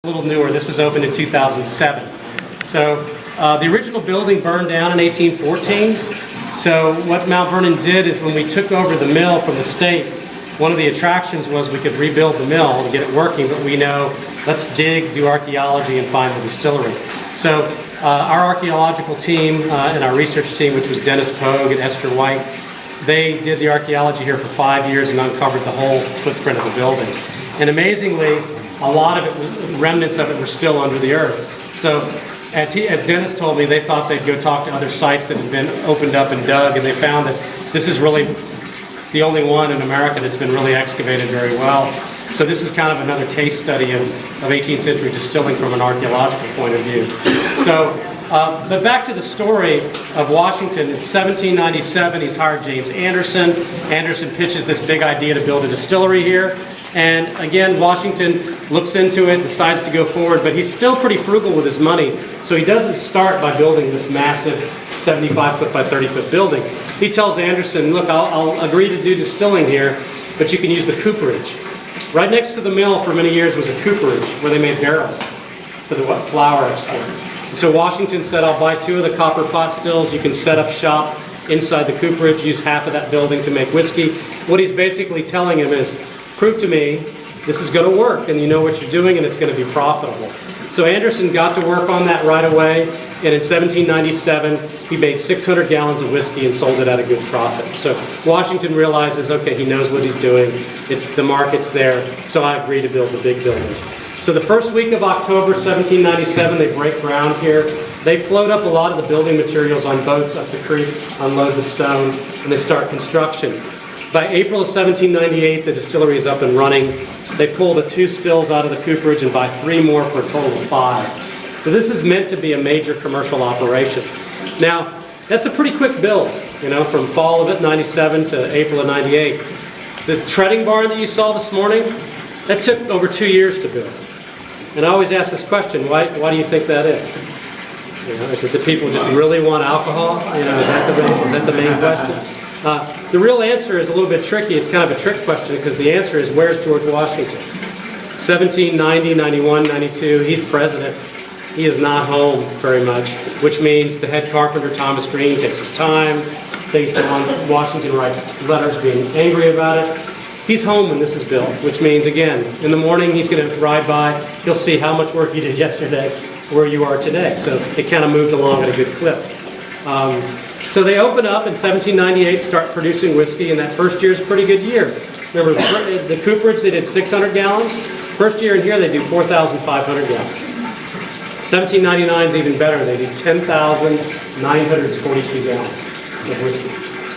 A little newer. This was opened in 2007. So the original building burned down in 1814. So what Mount Vernon did is when we took over the mill from the state, one of the attractions was we could rebuild the mill and get it working, but we know, let's dig, do archaeology, and find the distillery. So our archaeological team and our research team, which was Dennis Pogue and Esther White, they did the archaeology here for 5 years and uncovered the whole footprint of the building. And amazingly, a lot of it, remnants of it, were still under the earth. So as Dennis told me, they thought they'd go talk to other sites that had been opened up and dug, and they found that this is really the only one in America that's been really excavated very well. So this is kind of another case study of 18th century distilling from an archaeological point of view. So, but back to the story of Washington. In 1797, he's hired James Anderson. Anderson pitches this big idea to build a distillery here. And again, Washington looks into it, decides to go forward, but he's still pretty frugal with his money. So he doesn't start by building this massive 75-foot by 30-foot building. He tells Anderson, look, I'll agree to do distilling here, but you can use the cooperage. Right next to the mill for many years was a cooperage where they made barrels for the flour export. So Washington said, I'll buy 2 of the copper pot stills. You can set up shop inside the cooperage, use half of that building to make whiskey. What he's basically telling him is, prove to me this is going to work and you know what you're doing and it's going to be profitable. So Anderson got to work on that right away, and in 1797 he made 600 gallons of whiskey and sold it at a good profit. So Washington realizes, okay, he knows what he's doing, the market's there, so I agree to build the big building. So the first week of October 1797 they break ground here. They float up a lot of the building materials on boats up the creek, unload the stone, and they start construction. By April of 1798, the distillery is up and running. They pull the 2 stills out of the cooperage and buy 3 more for a total of 5. So this is meant to be a major commercial operation. Now, that's a pretty quick build, you know, from fall of 97 to April of 98. The treading barn that you saw this morning, that took over 2 years to build. And I always ask this question, why do you think that is? You know, is it that people just really want alcohol? You know, is that the main question? The real answer is a little bit tricky. It's kind of a trick question because the answer is, where's George Washington? 1790, 91, 92, he's president. He is not home very much, which means the head carpenter, Thomas Green, takes his time. Washington writes letters being angry about it. He's home when this is built, which means, again, in the morning he's going to ride by. He'll see how much work you did yesterday, where you are today. So it kind of moved along at a good clip. So they open up in 1798, start producing whiskey, and that first year is a pretty good year. Remember, the cooperage, they did 600 gallons. First year in here, they do 4,500 gallons. 1799 is even better. They do 10,942 gallons of whiskey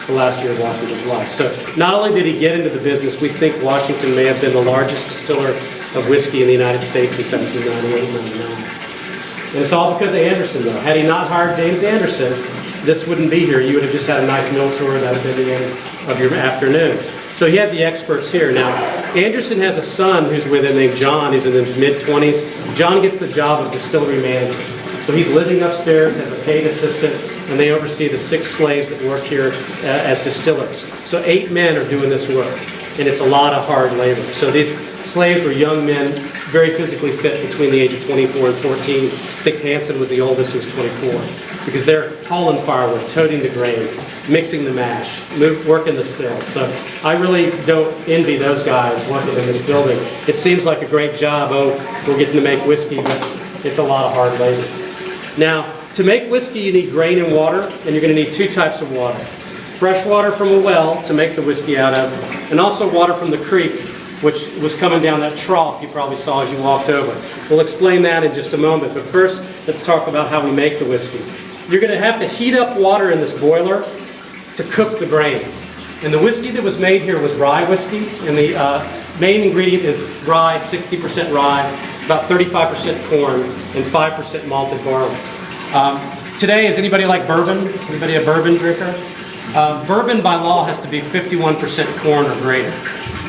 the last year of Washington's life. So not only did he get into the business, we think Washington may have been the largest distiller of whiskey in the United States in 1798-99. And it's all because of Anderson, though. Had he not hired James Anderson, this wouldn't be here. You would have just had a nice mill tour. That would have been the end of your afternoon. So he had the experts here. Now, Anderson has a son who's with him named John, who's in his mid-20s. John gets the job of distillery manager. So he's living upstairs as a paid assistant, and they oversee the 6 slaves that work here as distillers. So 8 men are doing this work, and it's a lot of hard labor. So these slaves were young men, very physically fit, between the age of 24 and 14. Dick Hansen was the oldest, who was 24. Because they're hauling firewood, toting the grain, mixing the mash, working the stills. So I really don't envy those guys working in this building. It seems like a great job. Oh, we're getting to make whiskey, but it's a lot of hard labor. Now, to make whiskey, you need grain and water, and you're going to need 2 types of water. Fresh water from a well to make the whiskey out of, and also water from the creek, which was coming down that trough you probably saw as you walked over. We'll explain that in just a moment, but first, let's talk about how we make the whiskey. You're going to have to heat up water in this boiler to cook the grains. And the whiskey that was made here was rye whiskey, and the main ingredient is rye, 60% rye, about 35% corn, and 5% malted barley. Today, is anybody like bourbon? Anybody a bourbon drinker? Bourbon by law has to be 51% corn or greater.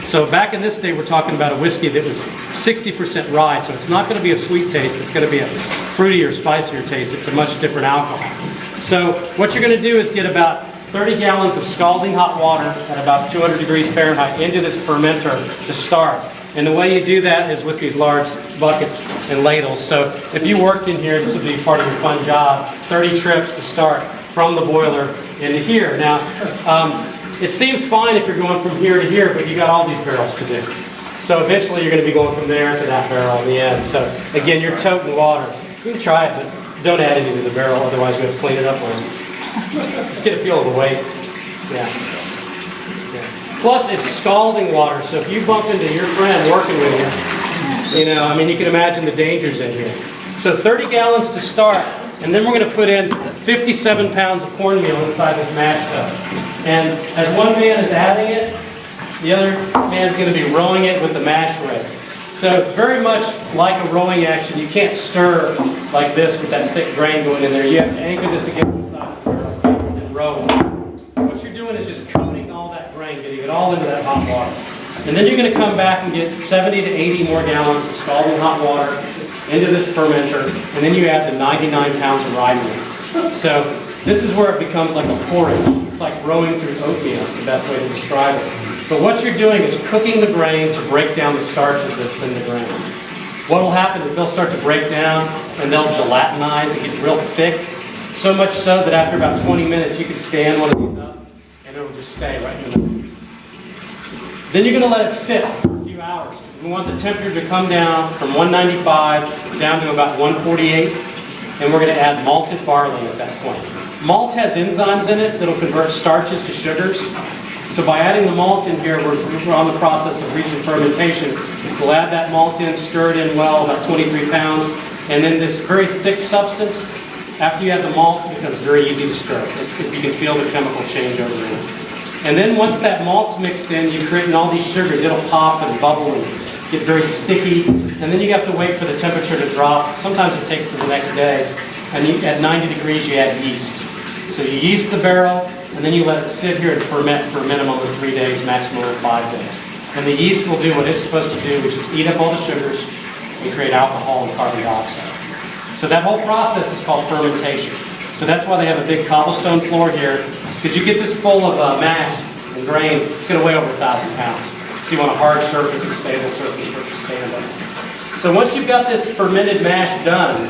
So back in this day, we're talking about a whiskey that was 60% rye, so it's not going to be a sweet taste, it's going to be a fruitier, spicier taste. It's a much different alcohol. So what you're going to do is get about 30 gallons of scalding hot water at about 200 degrees Fahrenheit into this fermenter to start. And the way you do that is with these large buckets and ladles. So if you worked in here, this would be part of your fun job, 30 trips to start from the boiler into here. Now, it seems fine if you're going from here to here, but you got all these barrels to do. So eventually you're going to be going from there to that barrel in the end. So again, you're toting water. You can try it, but don't add any to the barrel, otherwise we have to clean it up on you. Just get a feel of the weight. Yeah. Plus, it's scalding water, so if you bump into your friend working with you, you know, I mean, you can imagine the dangers in here. So 30 gallons to start, and then we're going to put in 57 pounds of cornmeal inside this mash tub. And as one man is adding it, the other man is going to be rowing it with the mash rake. So it's very much like a rowing action. You can't stir like this with that thick grain going in there. You have to anchor this against the side of the barrel and row. What you're doing is just coating all that grain, getting it all into that hot water. And then you're going to come back and get 70 to 80 more gallons of scalding hot water into this fermenter, and then you add the 99 pounds of rye meal. So this is where it becomes like a porridge. It's like rowing through oatmeal. It's the best way to describe it. But what you're doing is cooking the grain to break down the starches that's in the grain. What will happen is they'll start to break down and they'll gelatinize and get real thick. So much so that after about 20 minutes you can stand one of these up and it'll just stay right in the middle. Then you're going to let it sit for a few hours. We want the temperature to come down from 195 down to about 148, and we're going to add malted barley at that point. Malt has enzymes in it that'll convert starches to sugars. So by adding the malt in here, we're on the process of reaching fermentation. We'll add that malt in, stir it in well, about 23 pounds, and then this very thick substance, after you add the malt, it becomes very easy to stir. You can feel the chemical change over in it. And then once that malt's mixed in, you create all these sugars. It'll pop and bubble and get very sticky. And then you have to wait for the temperature to drop. Sometimes it takes to the next day. And at 90 degrees, you add yeast. So you yeast the barrel, and then you let it sit here and ferment for a minimum of 3 days, maximum of 5 days. And the yeast will do what it's supposed to do, which is eat up all the sugars and create alcohol and carbon dioxide. So that whole process is called fermentation. So that's why they have a big cobblestone floor here, because you get this full of mash and grain, it's going to weigh over 1,000 pounds. So you want a hard surface, a stable surface for it to stand on. So once you've got this fermented mash done,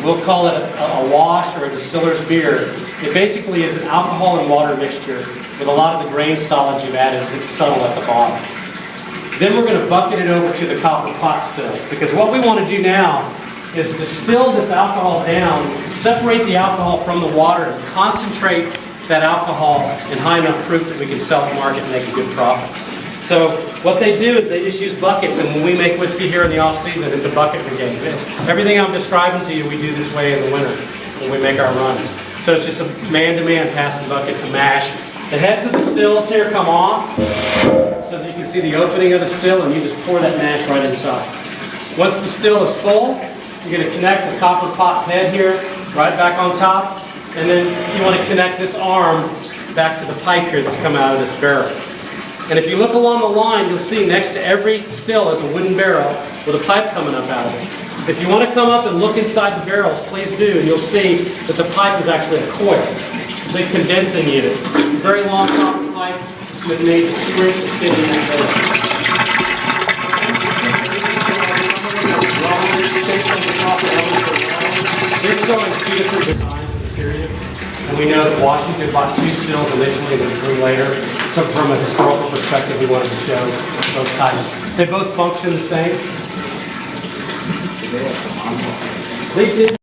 we'll call it a wash or a distiller's beer. It basically is an alcohol and water mixture with a lot of the grain solids you've added that's subtle at the bottom. Then we're going to bucket it over to the copper pot stills, because what we want to do now is distill this alcohol down, separate the alcohol from the water, and concentrate that alcohol in high enough proof that we can sell at market and make a good profit. So what they do is they just use buckets, and when we make whiskey here in the off-season, it's a bucket brigade. Everything I'm describing to you, we do this way in the winter when we make our runs. So it's just a man-to-man passing buckets of mash. The heads of the stills here come off so that you can see the opening of the still, and you just pour that mash right inside. Once the still is full, you're going to connect the copper pot head here right back on top, and then you want to connect this arm back to the pipe here that's come out of this barrel. And if you look along the line, you'll see next to every still is a wooden barrel with a pipe coming up out of it. If you want to come up and look inside the barrels, please do, and you'll see that the pipe is actually a coil. It's a big condensing unit. It's a very long copper pipe. It's been made to shrink to fit in that barrel. They're selling 2 different designs in the period, and we know that Washington bought 2 stills initially and then grew later. So from a historical perspective, we wanted to show both types. They both function the same. They did.